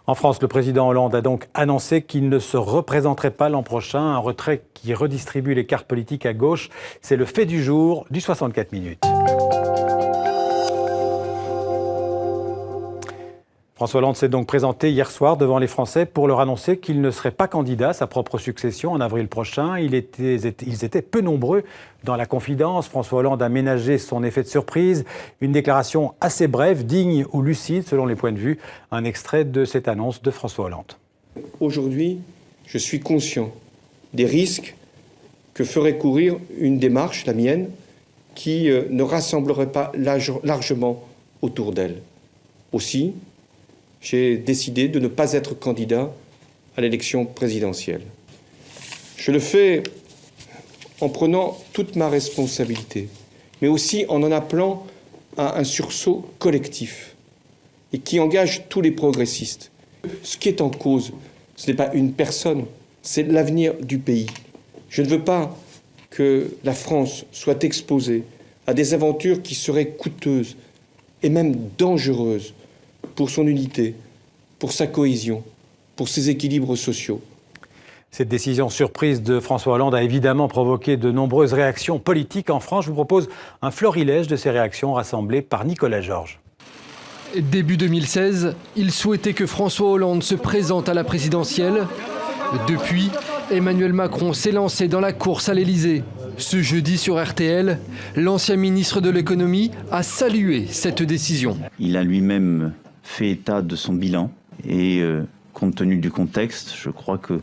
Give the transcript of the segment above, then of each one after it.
En France, le président Hollande a donc annoncé qu'il ne se représenterait pas l'an prochain, un retrait qui redistribue les cartes politiques à gauche. C'est le fait du jour du 64 minutes. François Hollande s'est donc présenté hier soir devant les Français pour leur annoncer qu'il ne serait pas candidat à sa propre succession en avril prochain. Ils étaient peu nombreux dans la confidence. François Hollande a ménagé son effet de surprise. Une déclaration assez brève, digne ou lucide selon les points de vue. Un extrait de cette annonce de François Hollande. Aujourd'hui, je suis conscient des risques que ferait courir une démarche, la mienne, qui ne rassemblerait pas largement autour d'elle. Aussi, j'ai décidé de ne pas être candidat à l'élection présidentielle. Je le fais en prenant toute ma responsabilité, mais aussi en appelant à un sursaut collectif et qui engage tous les progressistes. Ce qui est en cause, ce n'est pas une personne, c'est l'avenir du pays. Je ne veux pas que la France soit exposée à des aventures qui seraient coûteuses et même dangereuses pour son unité, pour sa cohésion, pour ses équilibres sociaux. Cette décision surprise de François Hollande a évidemment provoqué de nombreuses réactions politiques en France. Je vous propose un florilège de ces réactions rassemblées par Nicolas Georges. Début 2016, il souhaitait que François Hollande se présente à la présidentielle. Depuis, Emmanuel Macron s'est lancé dans la course à l'Élysée. Ce jeudi sur RTL, l'ancien ministre de l'économie a salué cette décision. Il a lui-même fait état de son bilan et compte tenu du contexte, je crois que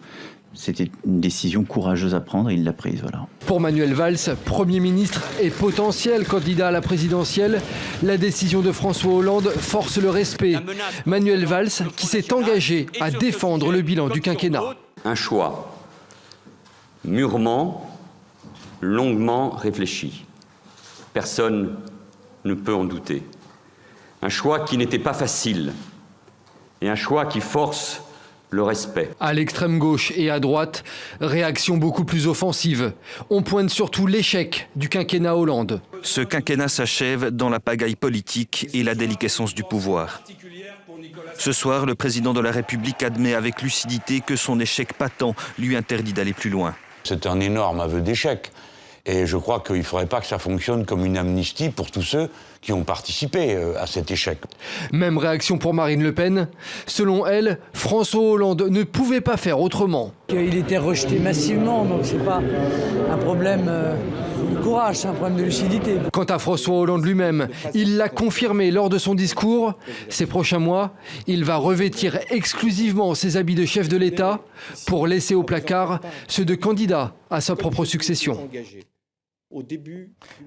c'était une décision courageuse à prendre et il l'a prise. Voilà. Pour Manuel Valls, Premier ministre et potentiel candidat à la présidentielle, la décision de François Hollande force le respect. Manuel Valls qui s'est engagé à défendre le bilan du quinquennat. Un choix mûrement, longuement réfléchi. Personne ne peut en douter. Un choix qui n'était pas facile et un choix qui force le respect. À l'extrême gauche et à droite, réaction beaucoup plus offensive. On pointe surtout l'échec du quinquennat Hollande. Ce quinquennat s'achève dans la pagaille politique et la déliquescence du pouvoir. Ce soir, le président de la République admet avec lucidité que son échec patent lui interdit d'aller plus loin. C'est un énorme aveu d'échec. Et je crois qu'il ne faudrait pas que ça fonctionne comme une amnistie pour tous ceux qui ont participé à cet échec. Même réaction pour Marine Le Pen. Selon elle, François Hollande ne pouvait pas faire autrement. Il était rejeté massivement, donc c'est pas un problème de courage, c'est un problème de lucidité. Quant à François Hollande lui-même, il l'a confirmé lors de son discours. Ces prochains mois, il va revêtir exclusivement ses habits de chef de l'État pour laisser au placard ceux de candidats à sa propre succession.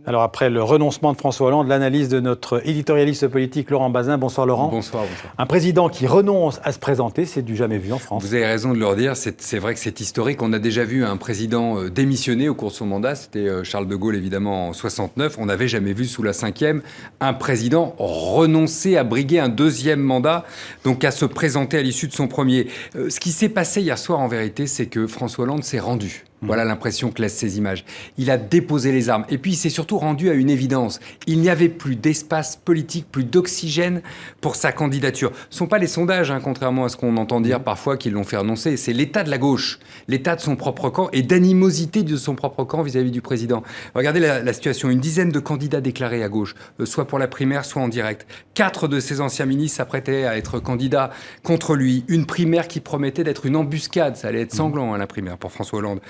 Alors après le renoncement de François Hollande, l'analyse de notre éditorialiste politique Laurent Bazin. Bonsoir Laurent. Bonsoir. Un président qui renonce à se présenter, c'est du jamais vu en France. Vous avez raison de le redire, c'est vrai que c'est historique. On a déjà vu un président démissionner au cours de son mandat. C'était Charles de Gaulle évidemment en 69. On n'avait jamais vu sous la 5e un président renoncer à briguer un deuxième mandat, donc à se présenter à l'issue de son premier. Ce qui s'est passé hier soir en vérité, c'est que François Hollande s'est rendu. Voilà l'impression que laissent ces images. Il a déposé les armes. Et puis, il s'est surtout rendu à une évidence. Il n'y avait plus d'espace politique, plus d'oxygène pour sa candidature. Ce ne sont pas les sondages, contrairement à ce qu'on entend dire parfois, qui l'ont fait renoncer. C'est l'état de la gauche, l'état de son propre camp et d'animosité de son propre camp vis-à-vis du président. Regardez la situation. Une dizaine de candidats déclarés à gauche, soit pour la primaire, soit en direct. 4 de ses anciens ministres s'apprêtaient à être candidats contre lui. Une primaire qui promettait d'être une embuscade. Ça allait être sanglant, la primaire, pour François Hollande.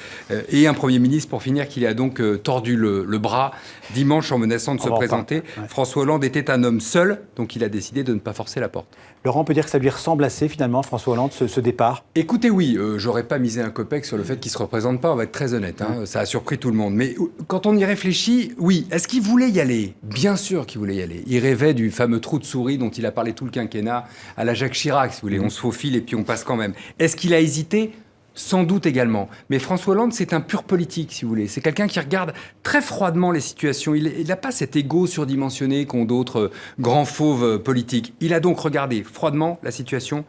Et un Premier ministre, pour finir, qui a donc tordu le bras dimanche en menaçant de se présenter. Ouais. François Hollande était un homme seul, donc il a décidé de ne pas forcer la porte. Laurent, on peut dire que ça lui ressemble assez, finalement, François Hollande, ce départ? Écoutez, oui, j'aurais pas misé un copec sur le fait qu'il ne se représente pas, on va être très honnête. Ça a surpris tout le monde. Mais quand on y réfléchit, oui, est-ce qu'il voulait y aller? Bien sûr qu'il voulait y aller. Il rêvait du fameux trou de souris dont il a parlé tout le quinquennat à la Jacques Chirac, si vous voulez. On se faufile et puis on passe quand même. Est-ce qu'il a hésité? Sans doute également. Mais François Hollande, c'est un pur politique, si vous voulez. C'est quelqu'un qui regarde très froidement les situations. Il n'a pas cet ego surdimensionné qu'ont d'autres grands fauves politiques. Il a donc regardé froidement la situation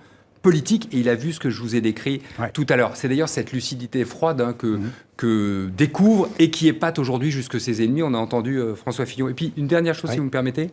politique et il a vu ce que je vous ai décrit tout à l'heure. C'est d'ailleurs cette lucidité froide que découvre et qui épate aujourd'hui jusque ses ennemis. On a entendu François Fillon. Et puis une dernière chose, si vous me permettez.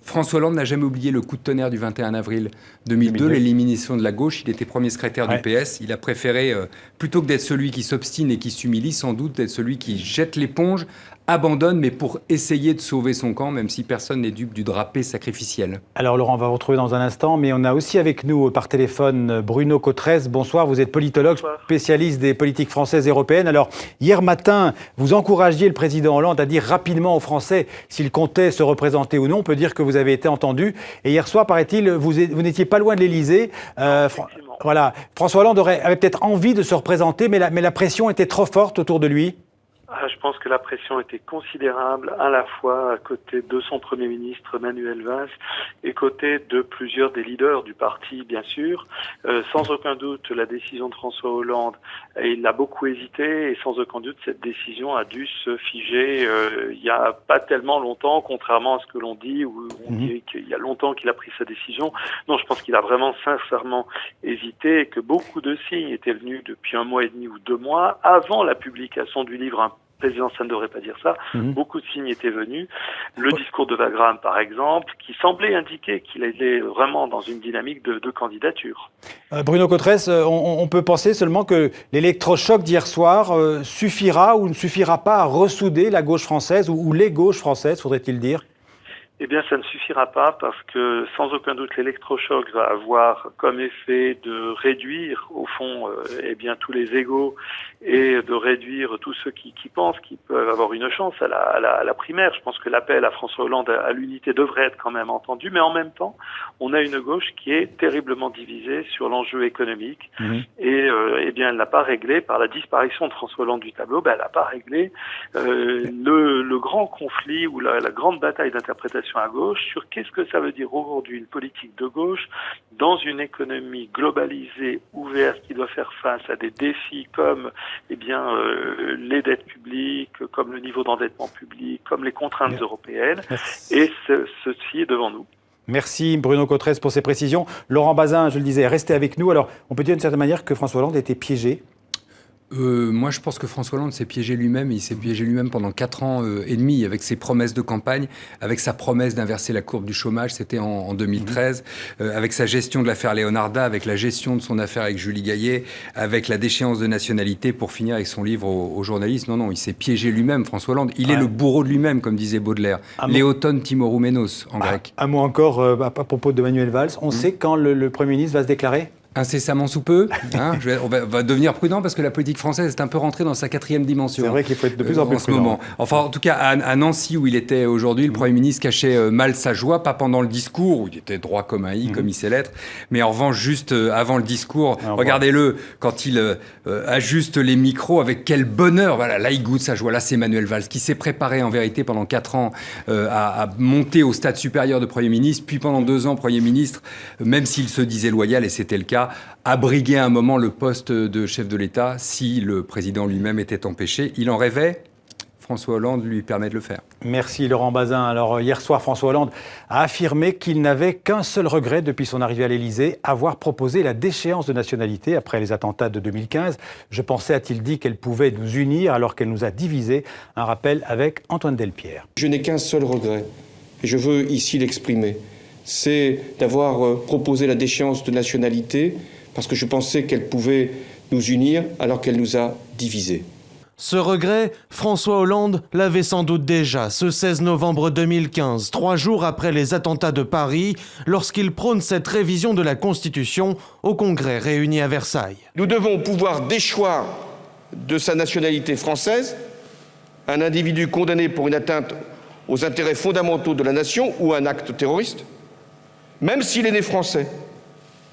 François Hollande n'a jamais oublié le coup de tonnerre du 21 avril 2002, l'élimination de la gauche. Il était premier secrétaire du PS. Il a préféré, plutôt que d'être celui qui s'obstine et qui s'humilie, sans doute d'être celui qui jette l'éponge, abandonne, mais pour essayer de sauver son camp, même si personne n'est dupe du drapé sacrificiel. Alors Laurent, on va vous retrouver dans un instant, mais on a aussi avec nous par téléphone Bruno Cottresse. Bonsoir, vous êtes politologue, spécialiste des politiques françaises et européennes. Alors, hier matin, vous encouragiez le président Hollande à dire rapidement aux Français s'il comptait se représenter ou non. On peut dire que vous avez été entendu. Et hier soir, paraît-il, vous n'étiez pas loin de l'Élysée. Voilà. François Hollande avait peut-être envie de se représenter, mais la pression était trop forte autour de lui. Je pense que la pression était considérable à la fois à côté de son Premier ministre Manuel Valls et côté de plusieurs des leaders du parti, bien sûr. Sans aucun doute, la décision de François Hollande, il a beaucoup hésité et sans aucun doute, cette décision a dû se figer il n'y a pas tellement longtemps, contrairement à ce que l'on dit, où on dit qu'il y a longtemps qu'il a pris sa décision. Non, je pense qu'il a vraiment sincèrement hésité et que beaucoup de signes étaient venus depuis 1 mois et demi ou 2 mois avant la publication du livre Président, ça ne devrait pas dire ça. Beaucoup de signes étaient venus. Le discours de Wagram, par exemple, qui semblait indiquer qu'il était vraiment dans une dynamique de candidature. Bruno Cottresse, on peut penser seulement que l'électrochoc d'hier soir suffira ou ne suffira pas à ressouder la gauche française ou les gauches françaises, faudrait-il dire ? Eh bien, ça ne suffira pas parce que, sans aucun doute, l'électrochoc va avoir comme effet de réduire, au fond, tous les égos et de réduire tous ceux qui pensent qu'ils peuvent avoir une chance à la primaire. Je pense que l'appel à François Hollande à l'unité devrait être quand même entendu, mais en même temps, on a une gauche qui est terriblement divisée sur l'enjeu économique et elle n'a pas réglé, par la disparition de François Hollande du tableau, elle n'a pas réglé le grand conflit ou la grande bataille d'interprétation à gauche sur qu'est-ce que ça veut dire aujourd'hui une politique de gauche dans une économie globalisée, ouverte, qui doit faire face à des défis comme les dettes publiques, comme le niveau d'endettement public, comme les contraintes européennes. Et ceci est devant nous. Merci Bruno Cottresse pour ces précisions. Laurent Bazin, je le disais, restez avec nous. Alors, on peut dire d'une certaine manière que François Hollande a été piégé. Moi, je pense que François Hollande s'est piégé lui-même. Il s'est piégé lui-même pendant 4 ans et demi avec ses promesses de campagne, avec sa promesse d'inverser la courbe du chômage, c'était en 2013, avec sa gestion de l'affaire Leonarda, avec la gestion de son affaire avec Julie Gaillet, avec la déchéance de nationalité pour finir avec son livre aux journalistes. Non, il s'est piégé lui-même, François Hollande. Il est le bourreau de lui-même, comme disait Baudelaire. Léoton Timorouménos, en grec. Un mot encore à propos de Manuel Valls. On sait quand le Premier ministre va se déclarer ? Incessamment sous peu. On va devenir prudent parce que la politique française est un peu rentrée dans sa 4e dimension. C'est vrai qu'il faut être de plus en plus prudent. Moment. Enfin, en tout cas, à Nancy, où il était aujourd'hui, le Premier ministre cachait mal sa joie, pas pendant le discours, où il était droit comme un i, comme il sait l'être, mais en revanche, juste avant le discours. Regardez-le, quand il ajuste les micros, avec quel bonheur. Voilà, là, il goûte sa joie. Là, c'est Manuel Valls, qui s'est préparé en vérité pendant 4 ans à monter au stade supérieur de Premier ministre, puis pendant 2 ans, Premier ministre, même s'il se disait loyal, et c'était le cas, a brigué à un moment le poste de chef de l'État si le président lui-même était empêché. Il en rêvait. François Hollande lui permet de le faire. Merci Laurent Bazin. Alors hier soir, François Hollande a affirmé qu'il n'avait qu'un seul regret depuis son arrivée à l'Élysée, avoir proposé la déchéance de nationalité après les attentats de 2015. Je pensais, a-t-il dit, qu'elle pouvait nous unir alors qu'elle nous a divisés. Un rappel avec Antoine Delpierre. Je n'ai qu'un seul regret et je veux ici l'exprimer. C'est d'avoir proposé la déchéance de nationalité parce que je pensais qu'elle pouvait nous unir alors qu'elle nous a divisés. Ce regret, François Hollande l'avait sans doute déjà ce 16 novembre 2015, 3 jours après les attentats de Paris, lorsqu'il prône cette révision de la Constitution au Congrès réuni à Versailles. Nous devons pouvoir déchoir de sa nationalité française un individu condamné pour une atteinte aux intérêts fondamentaux de la nation ou un acte terroriste, même s'il est né français.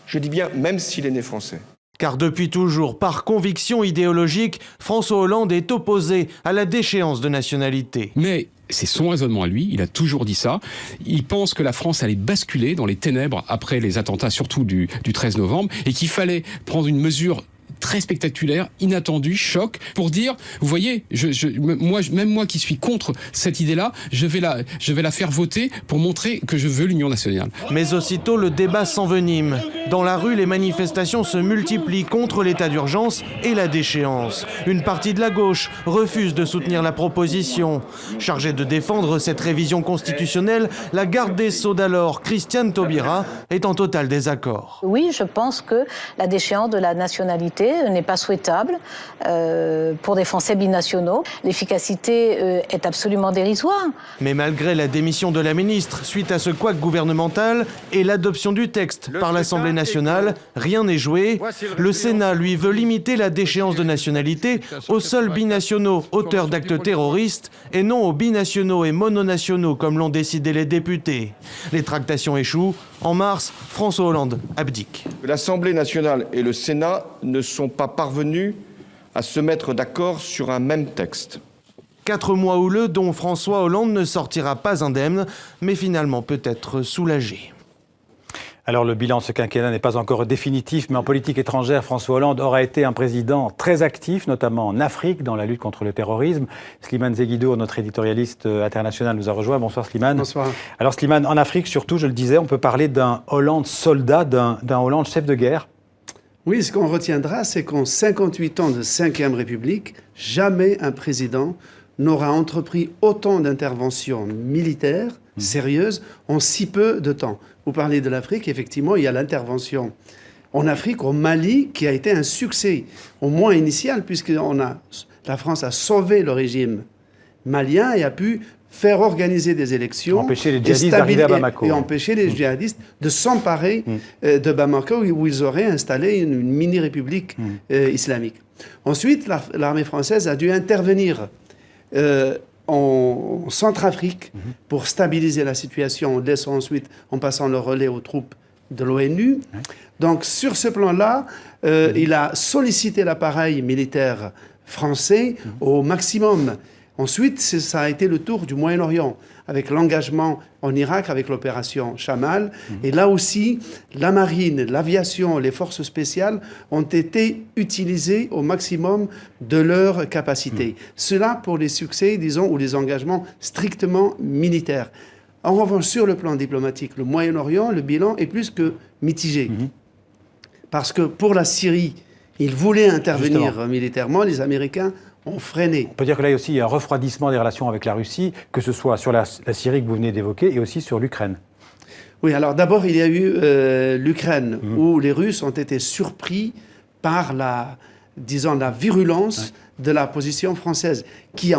Je dis bien même s'il est né français. Car depuis toujours, par conviction idéologique, François Hollande est opposé à la déchéance de nationalité. Mais c'est son raisonnement à lui, il a toujours dit ça. Il pense que la France allait basculer dans les ténèbres après les attentats, surtout du 13 novembre, et qu'il fallait prendre une mesure très spectaculaire, inattendu, choc, pour dire, vous voyez, même moi qui suis contre cette idée-là, je vais la faire voter pour montrer que je veux l'union nationale. Mais aussitôt, le débat s'envenime. Dans la rue, les manifestations se multiplient contre l'état d'urgence et la déchéance. Une partie de la gauche refuse de soutenir la proposition. Chargée de défendre cette révision constitutionnelle, la garde des Sceaux d'alors, Christiane Taubira, est en total désaccord. Oui, je pense que la déchéance de la nationalité n'est pas souhaitable pour des Français binationaux. L'efficacité est absolument dérisoire. Mais malgré la démission de la ministre suite à ce couac gouvernemental et l'adoption du texte par l'Assemblée nationale, rien n'est joué. Le Sénat, lui, veut limiter la déchéance de nationalité aux seuls binationaux auteurs d'actes terroristes et non aux binationaux et mononationaux comme l'ont décidé les députés. Les tractations échouent. En mars, François Hollande abdique. L'Assemblée nationale et le Sénat ne sont pas parvenus à se mettre d'accord sur un même texte. 4 mois houleux dont François Hollande ne sortira pas indemne, mais finalement peut-être soulagé. Alors le bilan de ce quinquennat n'est pas encore définitif, mais en politique étrangère, François Hollande aura été un président très actif, notamment en Afrique, dans la lutte contre le terrorisme. Slimane Zeguidour, notre éditorialiste international, nous a rejoint. Bonsoir Slimane. Bonsoir. Alors Slimane, en Afrique surtout, je le disais, on peut parler d'un Hollande soldat, d'un Hollande chef de guerre. Oui, ce qu'on retiendra, c'est qu'en 58 ans de Ve République, jamais un président n'aura entrepris autant d'interventions militaires sérieuses en si peu de temps. Vous parlez de l'Afrique, effectivement, il y a l'intervention en Afrique, au Mali, qui a été un succès, au moins initial, puisque la France a sauvé le régime malien et a pu faire organiser des élections, empêcher les djihadistes d'arriver à Bamako, et empêcher les djihadistes de s'emparer de Bamako, où ils auraient installé une mini-république islamique. Ensuite, l'armée française a dû intervenir en Centrafrique pour stabiliser la situation, en passant le relais aux troupes de l'ONU. Donc sur ce plan-là, il a sollicité l'appareil militaire français au maximum. Ensuite, ça a été le tour du Moyen-Orient, avec l'engagement en Irak, avec l'opération Chamal. Et là aussi, la marine, l'aviation, les forces spéciales ont été utilisées au maximum de leur capacité. Cela pour les succès, disons, ou les engagements strictement militaires. En revanche, sur le plan diplomatique, le Moyen-Orient, le bilan est plus que mitigé. Parce que pour la Syrie, ils voulaient intervenir militairement, les Américains ont freiné. On peut dire que là aussi, il y a un refroidissement des relations avec la Russie, que ce soit sur la Syrie que vous venez d'évoquer et aussi sur l'Ukraine. Oui, alors d'abord, il y a eu l'Ukraine, où les Russes ont été surpris par la virulence de la position française, qui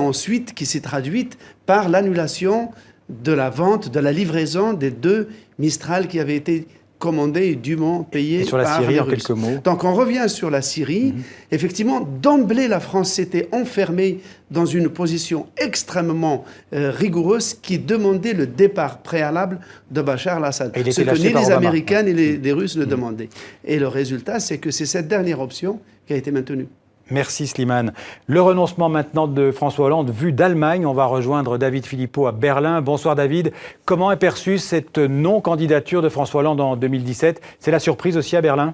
s'est traduite par l'annulation de la vente, de la livraison des 2 Mistral qui avaient été commandés et dûment payés par les Russes. Et sur la Syrie, en quelques mots. Donc on revient sur la Syrie. Effectivement, d'emblée, la France s'était enfermée dans une position extrêmement rigoureuse qui demandait le départ préalable de Bachar al-Assad. Ce que ni les Américains ni les Russes ne demandaient. Et le résultat, c'est que c'est cette dernière option qui a été maintenue. Merci Slimane. Le renoncement maintenant de François Hollande vu d'Allemagne. On va rejoindre David Philippot à Berlin. Bonsoir David. Comment est perçue cette non-candidature de François Hollande en 2017 ? C'est la surprise aussi à Berlin ?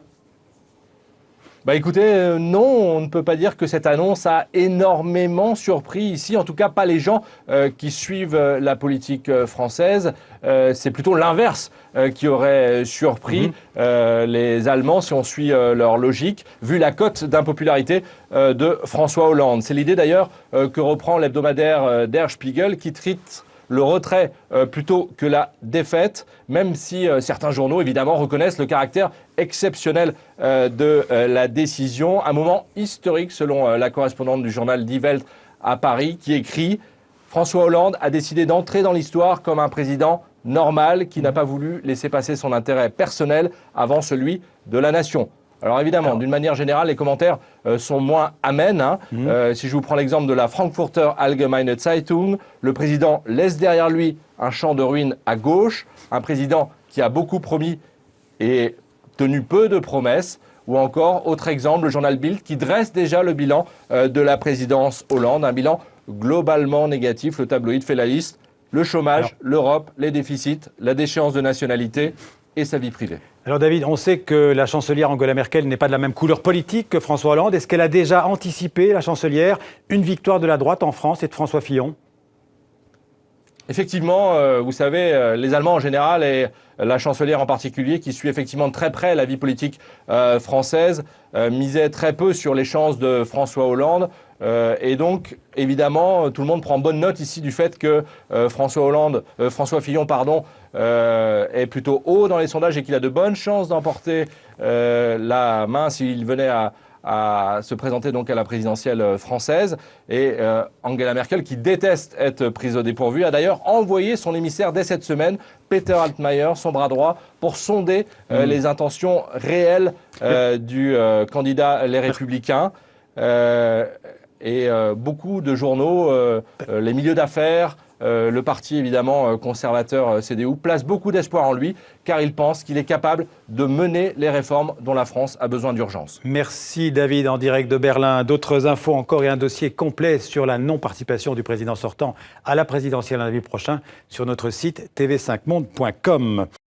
Écoutez, non, on ne peut pas dire que cette annonce a énormément surpris ici, en tout cas pas les gens qui suivent la politique française. C'est plutôt l'inverse qui aurait surpris les Allemands si on suit leur logique, vu la cote d'impopularité de François Hollande. C'est l'idée d'ailleurs que reprend l'hebdomadaire Der Spiegel qui traite le retrait plutôt que la défaite, même si certains journaux, évidemment, reconnaissent le caractère exceptionnel de la décision. Un moment historique, selon la correspondante du journal Die Welt à Paris, qui écrit « François Hollande a décidé d'entrer dans l'histoire comme un président normal qui n'a pas voulu laisser passer son intérêt personnel avant celui de la nation ». Alors évidemment, d'une manière générale, les commentaires sont moins amènes. Si je vous prends l'exemple de la Frankfurter Allgemeine Zeitung, le président laisse derrière lui un champ de ruines à gauche, un président qui a beaucoup promis et tenu peu de promesses, ou encore, autre exemple, le journal Bild qui dresse déjà le bilan de la présidence Hollande, un bilan globalement négatif. Le tabloïd fait la liste, le chômage, l'Europe, les déficits, la déchéance de nationalité. et sa vie privée. Alors David, on sait que la chancelière Angela Merkel n'est pas de la même couleur politique que François Hollande. Est-ce qu'elle a déjà anticipé, la chancelière, une victoire de la droite en France et de François Fillon ? Effectivement, vous savez, les Allemands en général et la chancelière en particulier, qui suit effectivement de très près la vie politique française, misaient très peu sur les chances de François Hollande. Et donc, évidemment, tout le monde prend bonne note ici du fait que François Fillon, est plutôt haut dans les sondages et qu'il a de bonnes chances d'emporter la main s'il venait à se présenter donc à la présidentielle française. Et Angela Merkel, qui déteste être prise au dépourvu, a d'ailleurs envoyé son émissaire dès cette semaine, Peter Altmaier, son bras droit, pour sonder les intentions réelles du candidat Les Républicains. Et beaucoup de journaux, les milieux d'affaires, le parti évidemment conservateur CDU, placent beaucoup d'espoir en lui, car il pense qu'il est capable de mener les réformes dont la France a besoin d'urgence. Merci David, en direct de Berlin. D'autres infos encore et un dossier complet sur la non-participation du président sortant à la présidentielle lundi prochain sur notre site tv5monde.com.